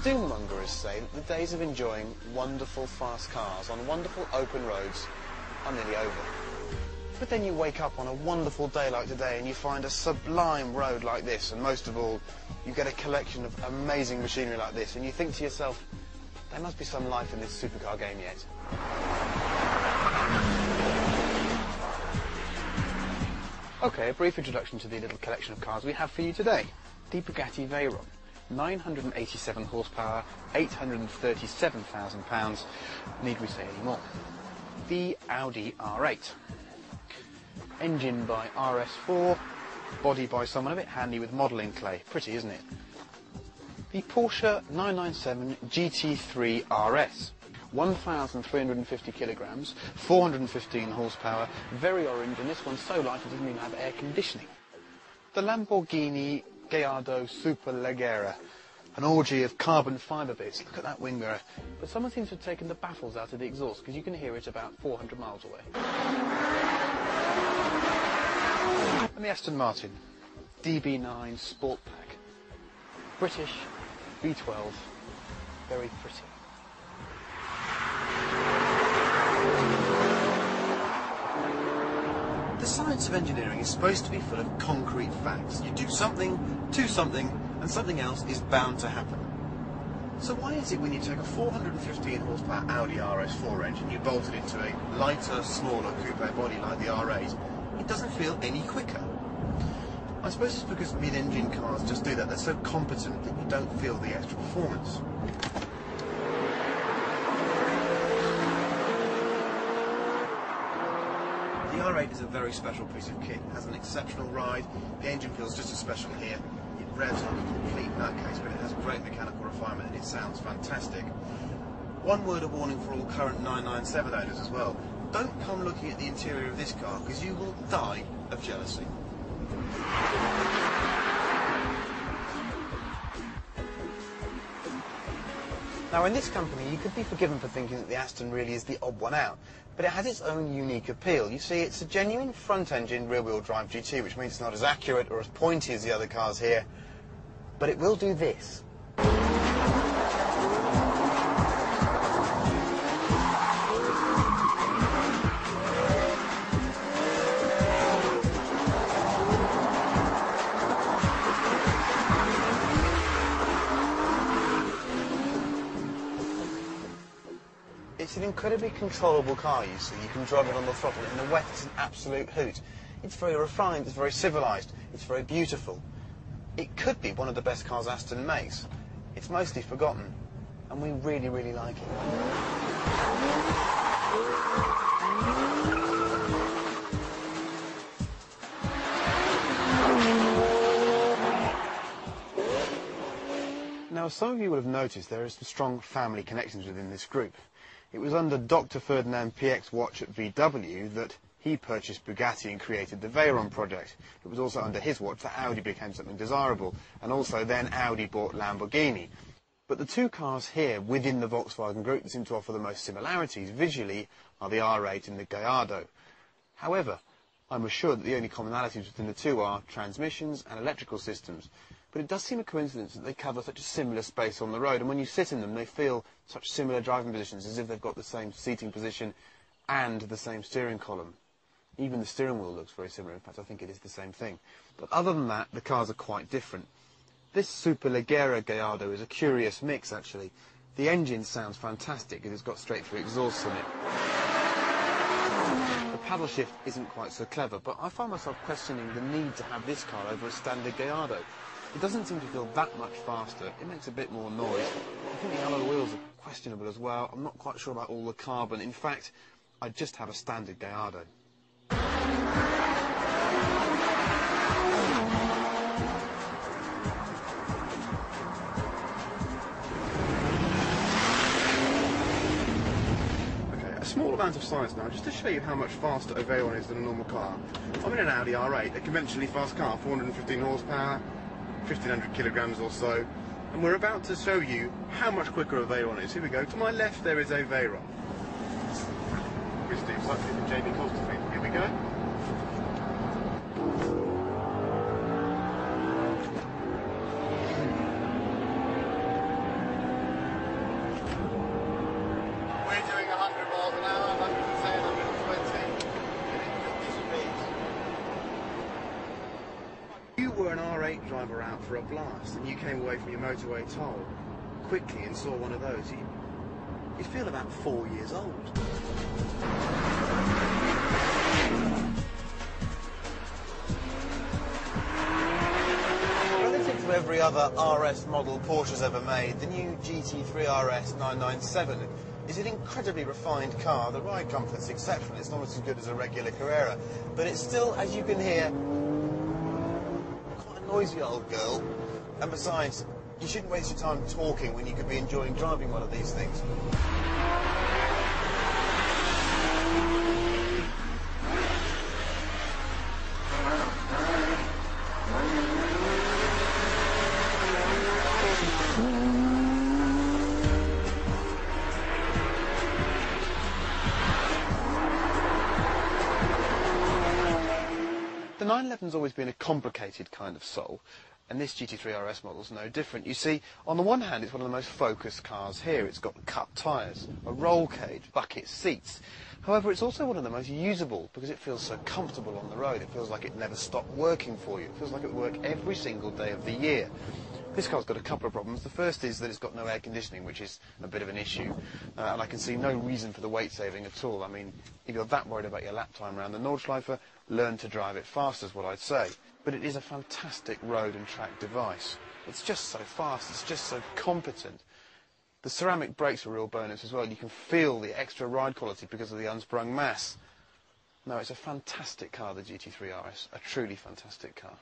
doom-mongers say that the days of enjoying wonderful fast cars on wonderful open roads are nearly over. But then you wake up on a wonderful day like today and you find a sublime road like this, and most of all, you get a collection of amazing machinery like this, and you think to yourself, there must be some life in this supercar game yet. Okay, a brief introduction to the little collection of cars we have for you today. The Bugatti Veyron. 987 horsepower, £837,000. Need we say any more? The Audi R8. Engine by RS4, body by someone a bit handy with modelling clay. Pretty, isn't it? The Porsche 997 GT3 RS. 1,350 kilograms, 415 horsepower, very orange, and this one's so light it doesn't even have air conditioning. The Lamborghini Gallardo Superleggera, an orgy of carbon fibre bits. Look at that wing mirror. But someone seems to have taken the baffles out of the exhaust, because you can hear it about 400 miles away. And the Aston Martin DB9 Sport Pack. British, V12, very pretty. The science of engineering is supposed to be full of concrete facts. You do something to something, and something else is bound to happen. So why is it when you take a 415 horsepower Audi RS4 engine, you bolt it into a lighter, smaller coupe body like the R8, it doesn't feel any quicker? I suppose it's because mid-engine cars just do that. They're so competent that you don't feel the extra performance. The R8 is a very special piece of kit. It has an exceptional ride. The engine feels just as special here. It revs like a complete nutcase, but it has great mechanical refinement and it sounds fantastic. One word of warning for all current 997 owners as well. Don't come looking at the interior of this car, because you will die of jealousy. Now, in this company, you could be forgiven for thinking that the Aston really is the odd one out, but it has its own unique appeal. You see, it's a genuine front-engine rear-wheel drive GT, which means it's not as accurate or as pointy as the other cars here, but it will do this. It's an incredibly controllable car, you see. You can drive it on the throttle. In the wet, it's an absolute hoot. It's very refined, it's very civilised, it's very beautiful. It could be one of the best cars Aston makes. It's mostly forgotten, and we really, really like it. Now, as some of you would have noticed, there are some strong family connections within this group. It was under Dr. Ferdinand PX Watch at VW that he purchased Bugatti and created the Veyron project. It was also under his watch that Audi became something desirable, and also then Audi bought Lamborghini. But the two cars here within the Volkswagen group that seem to offer the most similarities visually are the R8 and the Gallardo. However, I'm assured that the only commonalities within the two are transmissions and electrical systems. But it does seem a coincidence that they cover such a similar space on the road, and when you sit in them they feel such similar driving positions, as if they've got the same seating position and the same steering column. Even the steering wheel looks very similar. In fact, I think it is the same thing. But other than that, the cars are quite different. This Superleggera Gallardo is a curious mix, actually. The engine sounds fantastic because it's got straight-through exhausts on it. The paddle shift isn't quite so clever, but I find myself questioning the need to have this car over a standard Gallardo. It doesn't seem to feel that much faster. It makes a bit more noise. I think the alloy wheels are questionable as well. I'm not quite sure about all the carbon. In fact, I'd just have a standard Gallardo. A small amount of science now, just to show you how much faster a Veyron is than a normal car. I'm in an Audi R8, a conventionally fast car, 415 horsepower, 1,500 kilograms or so, and we're about to show you how much quicker a Veyron is. Here we go. To my left there is a Veyron. With Steve Sutcliffe and Jamie Costerfield. Here we go. driver out for a blast and you came away from your motorway toll quickly and saw one of those, you'd feel about 4 years old. Relative to every other RS model Porsche's ever made, the new GT3 RS 997 is an incredibly refined car. The ride comfort's exceptional. It's not as good as a regular Carrera, but it's still, as you can hear, quite a noisy old girl. And besides, you shouldn't waste your time talking when you could be enjoying driving one of these things. The 911's always been a complicated kind of soul, and this GT3 RS model's no different. You see, on the one hand, it's one of the most focused cars here. It's got cut tyres, a roll cage, bucket seats. However, it's also one of the most usable because it feels so comfortable on the road. It feels like it never stopped working for you. It feels like it would work every single day of the year. This car's got a couple of problems. The first is that it's got no air conditioning, which is a bit of an issue. And I can see no reason for the weight saving at all. I mean, if you're that worried about your lap time around the Nordschleife, learn to drive it fast is what I'd say. But it is a fantastic road and track device. It's just so fast, it's just so competent. The ceramic brakes are a real bonus as well. You can feel the extra ride quality because of the unsprung mass. No, it's a fantastic car, the GT3 RS, a truly fantastic car.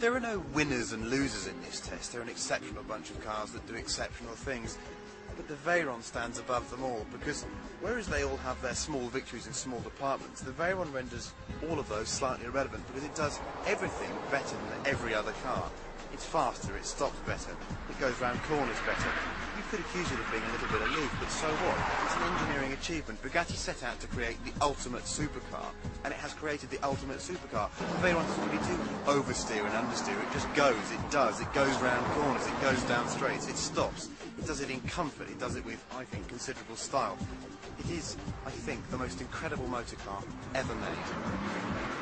There are no winners and losers in this test. They're an exceptional bunch of cars that do exceptional things. But the Veyron stands above them all, because whereas they all have their small victories in small departments, the Veyron renders all of those slightly irrelevant because it does everything better than every other car. It's faster, it stops better, it goes round corners better. You could accuse it of being a little bit aloof, but so what? It's an engineering achievement. Bugatti set out to create the ultimate supercar, and it has created the ultimate supercar. The Veyron doesn't really do oversteer and understeer, it just goes, it goes round corners, it goes down straights, it stops. It does it in comfort, it does it with, I think, considerable style. It is, I think, the most incredible motor car ever made.